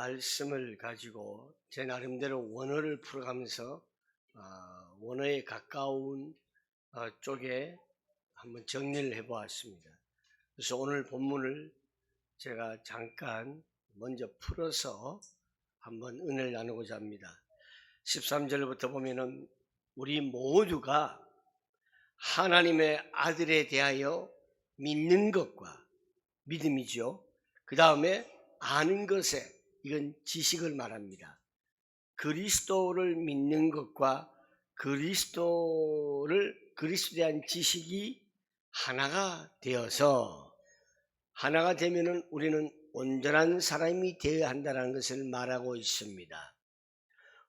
말씀을 가지고 제 나름대로 원어를 풀어가면서 원어에 가까운 쪽에 한번 정리를 해보았습니다. 그래서 오늘 본문을 제가 잠깐 먼저 풀어서 한번 은혜를 나누고자 합니다. 13절부터 보면은 우리 모두가 하나님의 아들에 대하여 믿는 것과 믿음이죠. 그 다음에 아는 것에, 이건 지식을 말합니다. 그리스도를 믿는 것과 그리스도에 대한 지식이 하나가 되어서, 하나가 되면은 우리는 온전한 사람이 되어야 한다는 것을 말하고 있습니다.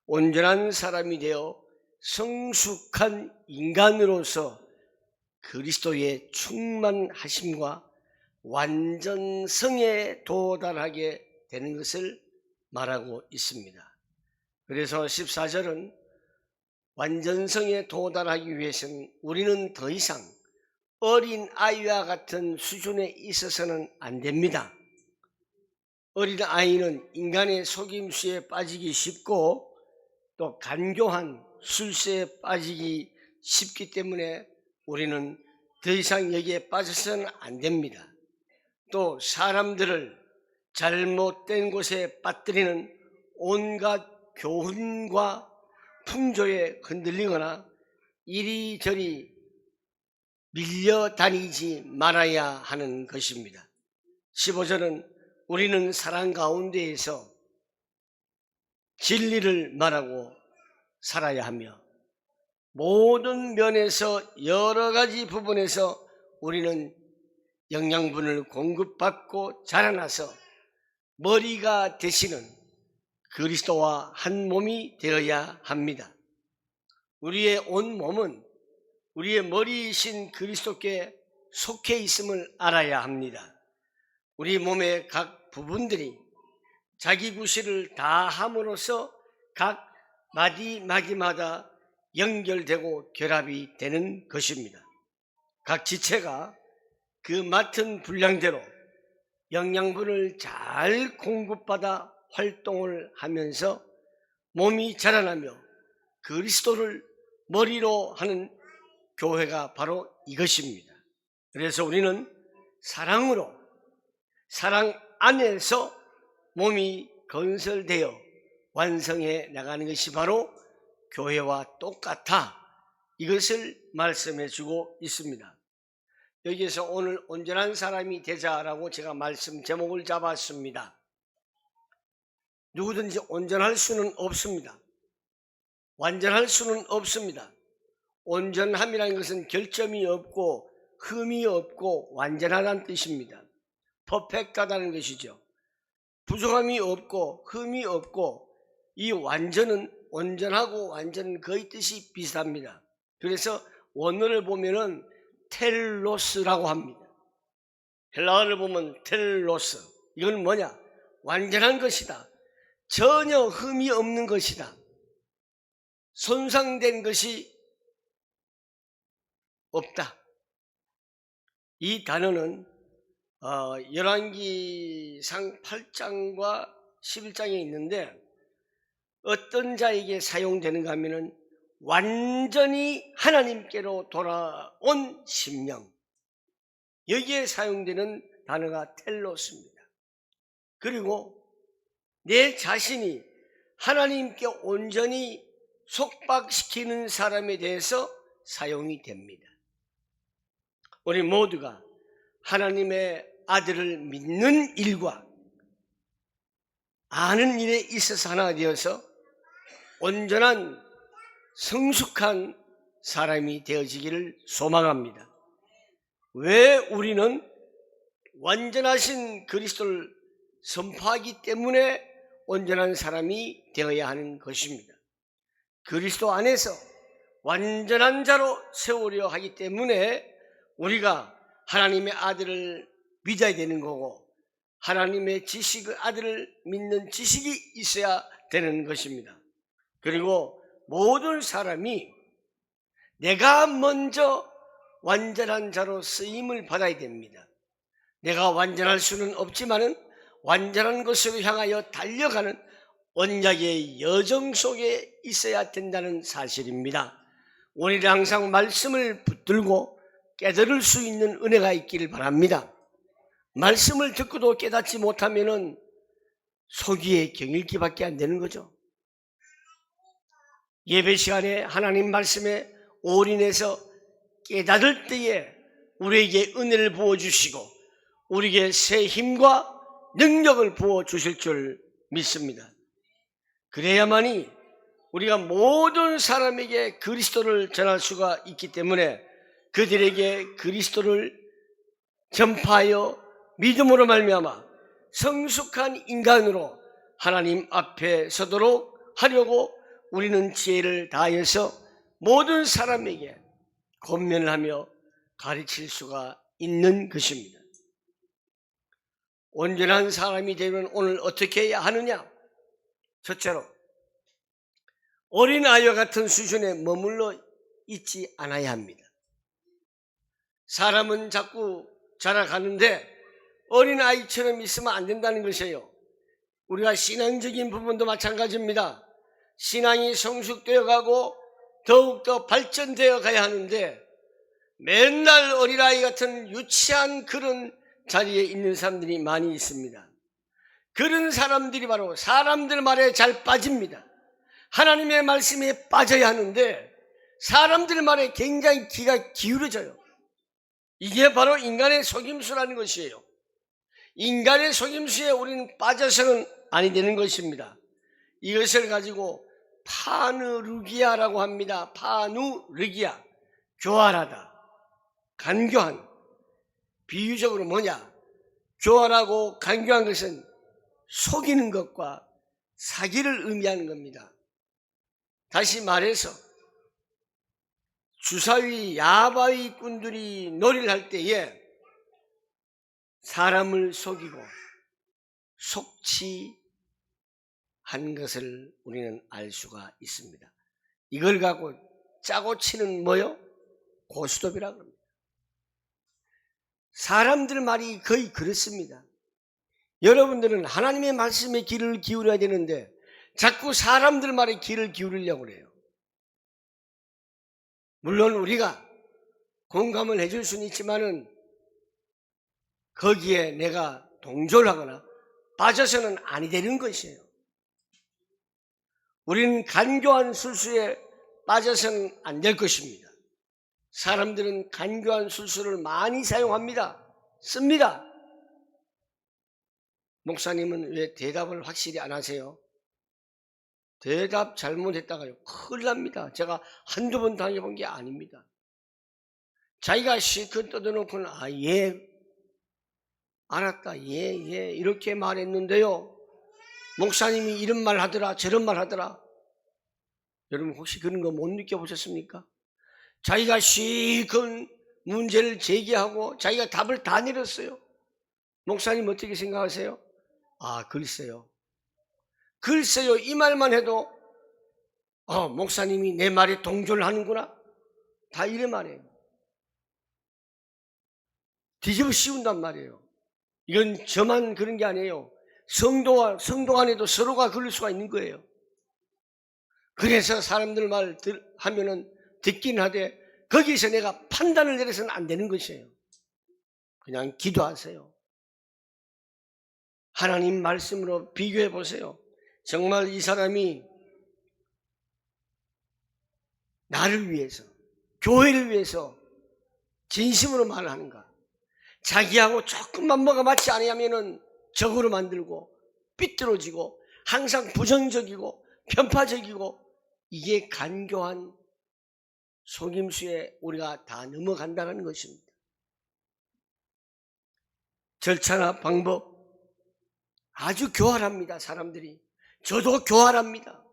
온전한 사람이 되어 성숙한 인간으로서 그리스도의 충만하심과 완전성에 도달하게 되는 것을 말하고 있습니다. 그래서 14절은 완전성에 도달하기 위해서는 우리는 더 이상 어린 아이와 같은 수준에 있어서는 안 됩니다. 어린 아이는 인간의 속임수에 빠지기 쉽고 또 간교한 술수에 빠지기 쉽기 때문에 우리는 더 이상 여기에 빠져서는 안 됩니다. 또 사람들을 잘못된 곳에 빠뜨리는 온갖 교훈과 풍조에 흔들리거나 이리저리 밀려다니지 말아야 하는 것입니다. 15절은 우리는 사랑 가운데에서 진리를 말하고 살아야 하며 모든 면에서 여러 가지 부분에서 우리는 영양분을 공급받고 자라나서 머리가 되시는 그리스도와 한 몸이 되어야 합니다. 우리의 온 몸은 우리의 머리이신 그리스도께 속해 있음을 알아야 합니다. 우리 몸의 각 부분들이 자기 구실을 다 함으로써 각 마디마디마다 연결되고 결합이 되는 것입니다. 각 지체가 그 맡은 분량대로 영양분을 잘 공급받아 활동을 하면서 몸이 자라나며 그리스도를 머리로 하는 교회가 바로 이것입니다. 그래서 우리는 사랑으로, 사랑 안에서 몸이 건설되어 완성해 나가는 것이 바로 교회와 똑같아, 이것을 말씀해 주고 있습니다. 여기에서 오늘 온전한 사람이 되자라고 제가 말씀 제목을 잡았습니다. 누구든지 온전할 수는 없습니다. 완전할 수는 없습니다. 온전함이라는 것은 결점이 없고 흠이 없고 완전하다는 뜻입니다. 퍼펙트하다는 것이죠. 부족함이 없고 흠이 없고, 이 완전은 온전하고 완전은 거의 뜻이 비슷합니다. 그래서 원어를 보면은 텔로스라고 합니다. 헬라어를 보면 텔로스, 이건 뭐냐? 완전한 것이다. 전혀 흠이 없는 것이다. 손상된 것이 없다. 이 단어는 열왕기상 8장과 11장에 있는데 어떤 자에게 사용되는가 하면은 완전히 하나님께로 돌아온 심령, 여기에 사용되는 단어가 텔로스입니다. 그리고 내 자신이 하나님께 온전히 속박시키는 사람에 대해서 사용이 됩니다. 우리 모두가 하나님의 아들을 믿는 일과 아는 일에 있어서 하나 되어서 온전한 성숙한 사람이 되어지기를 소망합니다. 왜 우리는 완전하신 그리스도를 선포하기 때문에 온전한 사람이 되어야 하는 것입니다. 그리스도 안에서 완전한 자로 세우려 하기 때문에 우리가 하나님의 아들을 믿어야 되는 거고, 하나님의 아들을 믿는 지식이 있어야 되는 것입니다. 그리고 모든 사람이 내가 먼저 완전한 자로 쓰임을 받아야 됩니다. 내가 완전할 수는 없지만은 완전한 것으로 향하여 달려가는 언약의 여정 속에 있어야 된다는 사실입니다. 우리는 항상 말씀을 붙들고 깨달을 수 있는 은혜가 있기를 바랍니다. 말씀을 듣고도 깨닫지 못하면 소기의 경읽기밖에 안 되는 거죠. 예배 시간에 하나님 말씀에 올인해서 깨닫을 때에 우리에게 은혜를 부어주시고 우리에게 새 힘과 능력을 부어주실 줄 믿습니다. 그래야만이 우리가 모든 사람에게 그리스도를 전할 수가 있기 때문에 그들에게 그리스도를 전파하여 믿음으로 말미암아 성숙한 인간으로 하나님 앞에 서도록 하려고 우리는 지혜를 다하여서 모든 사람에게 권면을 하며 가르칠 수가 있는 것입니다. 온전한 사람이 되면 오늘 어떻게 해야 하느냐? 첫째로 어린아이와 같은 수준에 머물러 있지 않아야 합니다. 사람은 자꾸 자라가는데 어린아이처럼 있으면 안 된다는 것이에요. 우리가 신앙적인 부분도 마찬가지입니다. 신앙이 성숙되어 가고 더욱더 발전되어 가야 하는데 맨날 어린아이 같은 유치한 그런 자리에 있는 사람들이 많이 있습니다. 그런 사람들이 바로 사람들 말에 잘 빠집니다. 하나님의 말씀에 빠져야 하는데 사람들 말에 굉장히 귀가 기울어져요. 이게 바로 인간의 속임수라는 것이에요. 인간의 속임수에 우리는 빠져서는 아니 되는 것입니다. 이것을 가지고 파누르기아라고 합니다. 파누르기아, 교활하다, 간교한. 비유적으로 뭐냐? 교활하고 간교한 것은 속이는 것과 사기를 의미하는 겁니다. 다시 말해서 주사위 야바위꾼들이 놀이를 할 때에 사람을 속이고 속취한 것을 우리는 알 수가 있습니다. 이걸 갖고 짜고 치는 뭐요? 고스톱이라고 합니다. 사람들 말이 거의 그렇습니다. 여러분들은 하나님의 말씀에 귀를 기울여야 되는데 자꾸 사람들 말에 귀를 기울이려고 그래요. 물론 우리가 공감을 해줄 수는 있지만은 거기에 내가 동조하거나 빠져서는 아니 되는 것이에요. 우리는 간교한 술수에 빠져서는 안 될 것입니다. 사람들은 간교한 술수를 많이 사용합니다. 씁니다. 목사님은 왜 대답을 확실히 안 하세요? 대답 잘못했다가요 큰일 납니다. 제가 한두 번 당해본 게 아닙니다. 자기가 실컷 뜯어놓고는 예, 알았다, 예 이렇게 말했는데요 목사님이 이런 말 하더라 저런 말 하더라. 여러분 혹시 그런 거 못 느껴보셨습니까? 자기가 실컷 문제를 제기하고 자기가 답을 다 내렸어요. 목사님 어떻게 생각하세요? 글쎄요 이 말만 해도 목사님이 내 말에 동조를 하는구나 다 이래 말해요. 뒤집어 씌운단 말이에요. 이건 저만 그런 게 아니에요. 성도 안에도 서로가 그럴 수가 있는 거예요. 그래서 사람들 말 하면은 듣긴 하되 거기서 내가 판단을 내려서는 안 되는 것이에요. 그냥 기도하세요. 하나님 말씀으로 비교해 보세요. 정말 이 사람이 나를 위해서, 교회를 위해서 진심으로 말하는가? 자기하고 조금만 뭐가 맞지 않으면은 적으로 만들고 삐뚤어지고 항상 부정적이고 편파적이고 이게 간교한 속임수에 우리가 다 넘어간다는 것입니다. 절차나 방법 아주 교활합니다. 사람들이. 저도 교활합니다.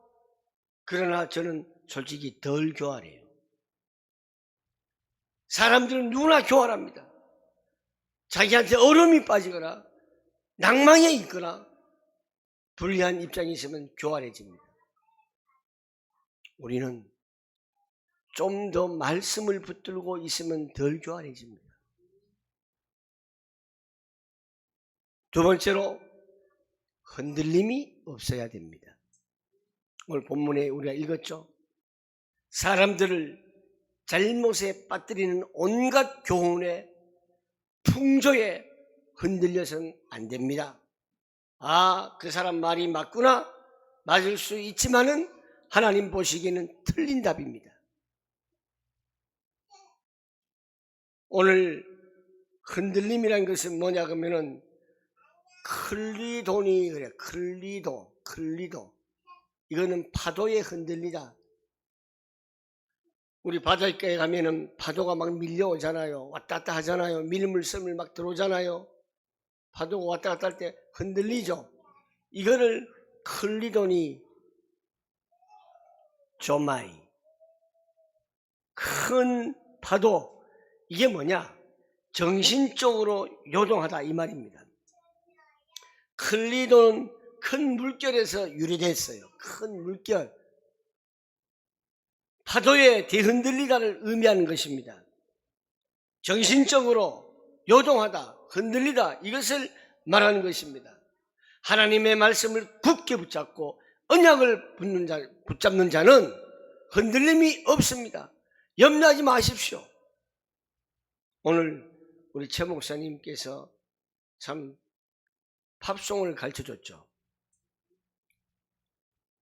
그러나 저는 솔직히 덜 교활해요. 사람들은 누구나 교활합니다. 자기한테 얼음이 빠지거나 낭망에 있거나 불리한 입장이 있으면 교활해집니다. 우리는 좀 더 말씀을 붙들고 있으면 덜 교활해집니다. 두 번째로 흔들림이 없어야 됩니다. 오늘 본문에 우리가 읽었죠. 사람들을 잘못에 빠뜨리는 온갖 교훈에 풍조에 흔들려서는 안 됩니다. 아, 그 사람 말이 맞구나. 맞을 수 있지만은 하나님 보시기에는 틀린 답입니다. 오늘 흔들림이라는 것은 뭐냐 그러면은 클리돈이 그래. 클리도. 이거는 파도에 흔들리다. 우리 바닷가에 가면은 파도가 막 밀려오잖아요. 왔다 갔다 하잖아요. 밀물섬을 막 들어오잖아요. 파도가 왔다 갔다 할 때 흔들리죠. 이거를 클리돈이 조마이. 큰 파도. 이게 뭐냐? 정신적으로 요동하다 이 말입니다. 클리돈은 큰 물결에서 유래됐어요. 큰 물결. 파도에 뒤흔들리다를 의미하는 것입니다. 정신적으로 요동하다, 흔들리다 이것을 말하는 것입니다. 하나님의 말씀을 굳게 붙잡고 언약을 붙잡는 자는 흔들림이 없습니다. 염려하지 마십시오. 오늘 우리 최 목사님께서 참 팝송을 가르쳐줬죠.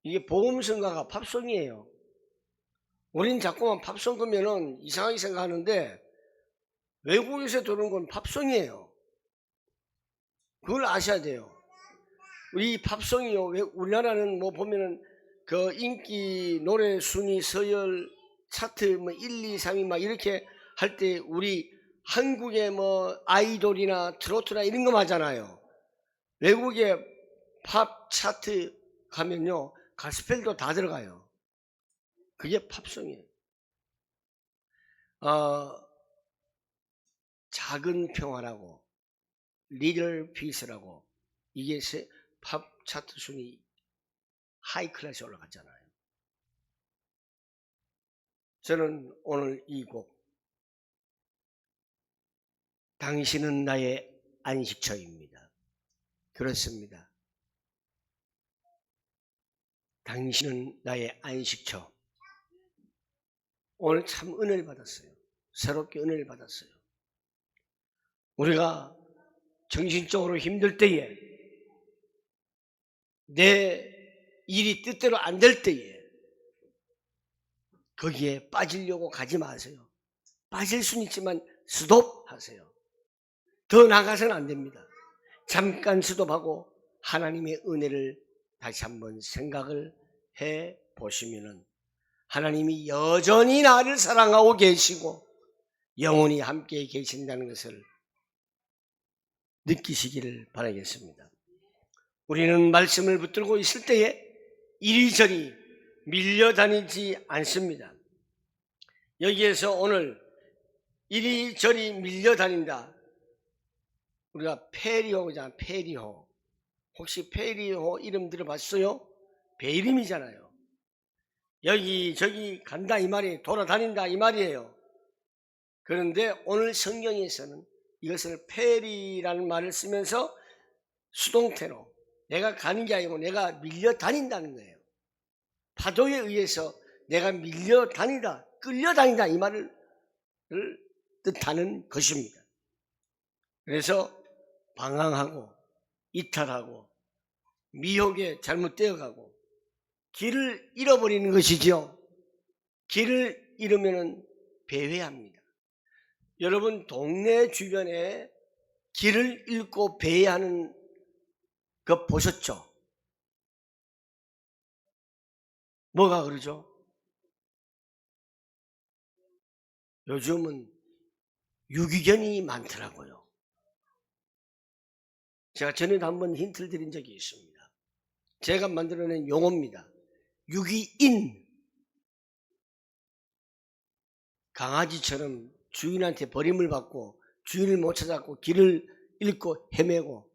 이게 복음성가가 팝송이에요. 우린 자꾸만 팝송 그러면은 이상하게 생각하는데 외국에서 들은 건 팝송이에요. 그걸 아셔야 돼요. 우리 팝송이요. 우리나라는 뭐 보면은 그 인기 노래 순위 서열 차트 뭐 1, 2, 3위 막 이렇게 할 때 우리 한국의 뭐 아이돌이나 트로트나 이런 거 하잖아요. 외국의 팝 차트 가면요. 가스펠도 다 들어가요. 그게 팝송이에요. 작은 평화라고 리틀 피스라고 이게 팝 차트 순위 하이 클래스에 올라갔잖아요. 저는 오늘 이 곡 당신은 나의 안식처입니다. 그렇습니다. 당신은 나의 안식처. 오늘 참 은혜를 받았어요. 새롭게 은혜를 받았어요. 우리가 정신적으로 힘들 때에 내 일이 뜻대로 안 될 때에 거기에 빠지려고 가지 마세요. 빠질 수는 있지만 스톱하세요. 더 나가서는 안 됩니다. 잠깐 스톱하고 하나님의 은혜를 다시 한번 생각을 해 보시면은 하나님이 여전히 나를 사랑하고 계시고 영원히 함께 계신다는 것을 느끼시기를 바라겠습니다. 우리는 말씀을 붙들고 있을 때에 이리저리 밀려다니지 않습니다. 여기에서 오늘 이리저리 밀려다닌다. 우리가 페리호잖아. 페리호. 혹시 페리호 이름 들어봤어요? 배 이름이잖아요. 여기저기 간다 이 말이에요. 돌아다닌다 이 말이에요. 그런데 오늘 성경에서는 이것을 페리라는 말을 쓰면서 수동태로 내가 가는 게 아니고 내가 밀려다닌다는 거예요. 파도에 의해서 내가 밀려다니다, 끌려다닌다 이 말을 뜻하는 것입니다. 그래서 방황하고 이탈하고 미혹에 잘못되어가고 길을 잃어버리는 것이지요. 길을 잃으면 배회합니다. 여러분 동네 주변에 길을 잃고 배회하는 거 보셨죠? 뭐가 그러죠? 요즘은 유기견이 많더라고요. 제가 전에도 한번 힌트를 드린 적이 있습니다. 제가 만들어낸 용어입니다. 유기인. 강아지처럼 주인한테 버림을 받고 주인을 못 찾았고 길을 잃고 헤매고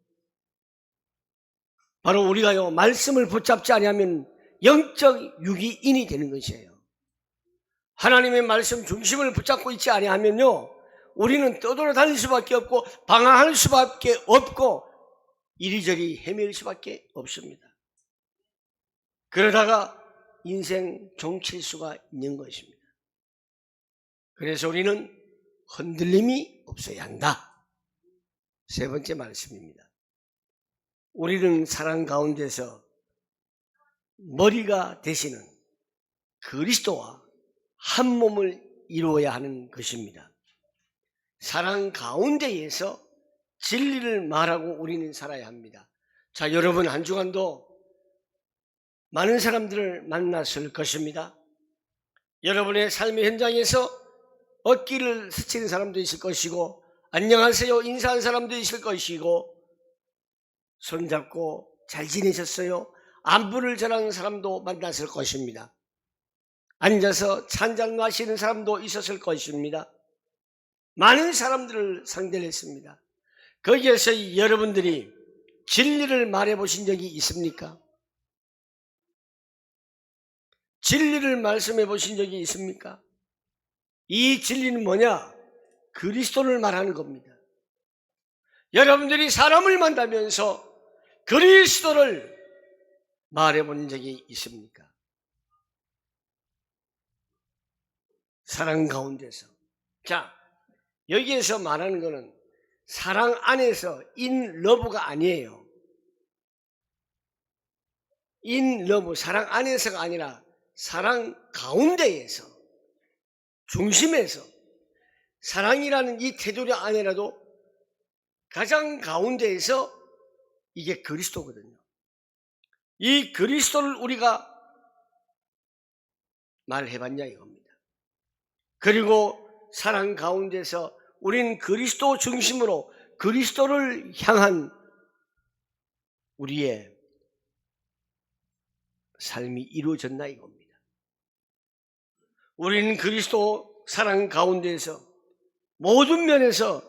바로 우리가요 말씀을 붙잡지 않으면 영적 유기인이 되는 것이에요. 하나님의 말씀 중심을 붙잡고 있지 아니하면요 우리는 떠돌아다닐 수밖에 없고 방황할 수밖에 없고 이리저리 헤맬 수밖에 없습니다. 그러다가 인생 종칠 수가 있는 것입니다. 그래서 우리는 흔들림이 없어야 한다. 세 번째 말씀입니다. 우리는 사랑 가운데서 머리가 되시는 그리스도와 한 몸을 이루어야 하는 것입니다. 사랑 가운데에서 진리를 말하고 우리는 살아야 합니다. 자, 여러분 한 주간도 많은 사람들을 만났을 것입니다. 여러분의 삶의 현장에서 어깨를 스치는 사람도 있을 것이고, 안녕하세요 인사한 사람도 있을 것이고, 손잡고 잘 지내셨어요? 안부를 전하는 사람도 만났을 것입니다. 앉아서 차 한잔 마시는 사람도 있었을 것입니다. 많은 사람들을 상대를 했습니다. 거기에서 여러분들이 진리를 말해보신 적이 있습니까? 진리를 말씀해 보신 적이 있습니까? 이 진리는 뭐냐? 그리스도를 말하는 겁니다. 여러분들이 사람을 만나면서 그리스도를 말해본 적이 있습니까? 사랑 가운데서. 자, 여기에서 말하는 것은 사랑 안에서 in love가 아니에요. in love, 사랑 안에서가 아니라 사랑 가운데에서, 중심에서, 사랑이라는 이 테두리 안에라도 가장 가운데에서 이게 그리스도거든요. 이 그리스도를 우리가 말해봤냐 이겁니다. 그리고 사랑 가운데서 우리는 그리스도 중심으로 그리스도를 향한 우리의 삶이 이루어졌나 이겁니다. 우리는 그리스도 사랑 가운데서 모든 면에서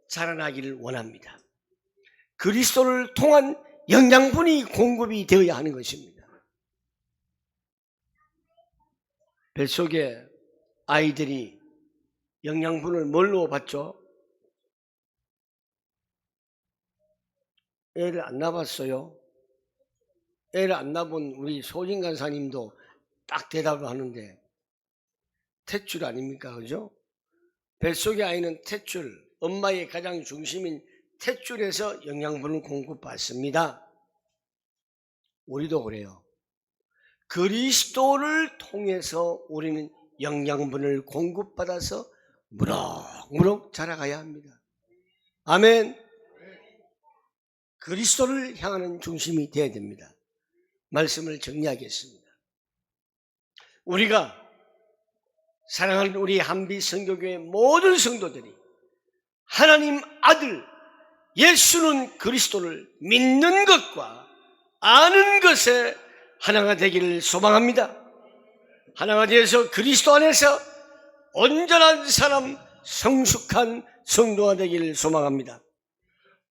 자라나기를 원합니다. 그리스도를 통한 영양분이 공급이 되어야 하는 것입니다. 뱃속에 아이들이 영양분을 뭘로 받죠? 애를 안 낳았어요. 애를 안 낳은 우리 소진 간사님도 딱 대답을 하는데 탯줄 아닙니까? 그죠? 뱃속의 아이는 탯줄, 엄마의 가장 중심인 탯줄에서 영양분을 공급받습니다. 우리도 그래요. 그리스도를 통해서 우리는 영양분을 공급받아서 무럭무럭 자라가야 합니다. 아멘. 그리스도를 향하는 중심이 되어야 됩니다. 말씀을 정리하겠습니다. 우리가 사랑하는 우리 한비 선교교회 모든 성도들이 하나님 아들 예수는 그리스도를 믿는 것과 아는 것에 하나가 되기를 소망합니다. 하나가 되어서 그리스도 안에서 온전한 사람, 성숙한 성도가 되기를 소망합니다.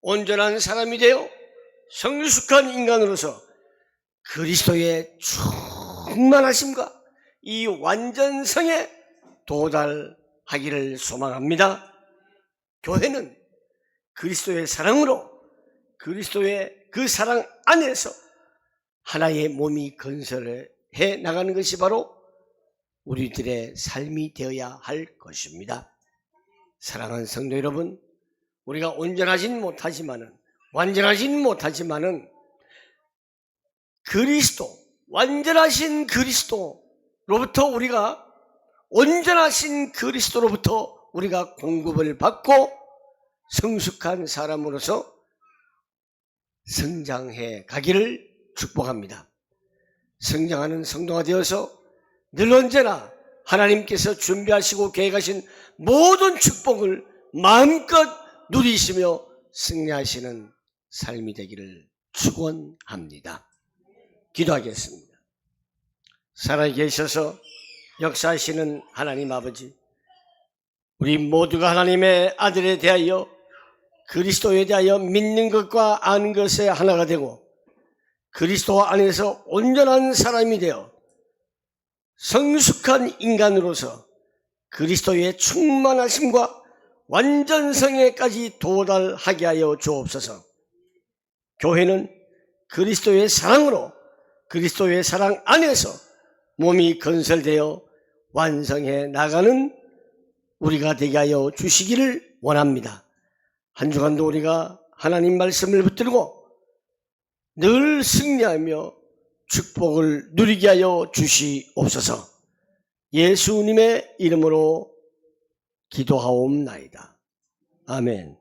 온전한 사람이 되어 성숙한 인간으로서 그리스도의 충만하심과 이 완전성에 도달하기를 소망합니다. 교회는 그리스도의 사랑으로 그리스도의 그 사랑 안에서 하나의 몸이 건설해 나가는 것이 바로 우리들의 삶이 되어야 할 것입니다. 사랑하는 성도 여러분, 우리가 온전하진 못하지만은, 완전하진 못하지만은 그리스도, 완전하신 그리스도로부터 우리가, 온전하신 그리스도로부터 우리가 공급을 받고 성숙한 사람으로서 성장해 가기를 축복합니다. 성장하는 성도가 되어서 늘 언제나 하나님께서 준비하시고 계획하신 모든 축복을 마음껏 누리시며 승리하시는 삶이 되기를 축원합니다. 기도하겠습니다. 살아계셔서 역사하시는 하나님 아버지, 우리 모두가 하나님의 아들에 대하여 그리스도에 대하여 믿는 것과 아는 것에 하나가 되고 그리스도 안에서 온전한 사람이 되어 성숙한 인간으로서 그리스도의 충만하심과 완전성에까지 도달하게 하여 주옵소서. 교회는 그리스도의 사랑으로, 그리스도의 사랑 안에서 몸이 건설되어 완성해 나가는 우리가 되게 하여 주시기를 원합니다. 한 주간도 우리가 하나님 말씀을 붙들고 늘 승리하며 축복을 누리게 하여 주시옵소서. 예수님의 이름으로 기도하옵나이다. 아멘.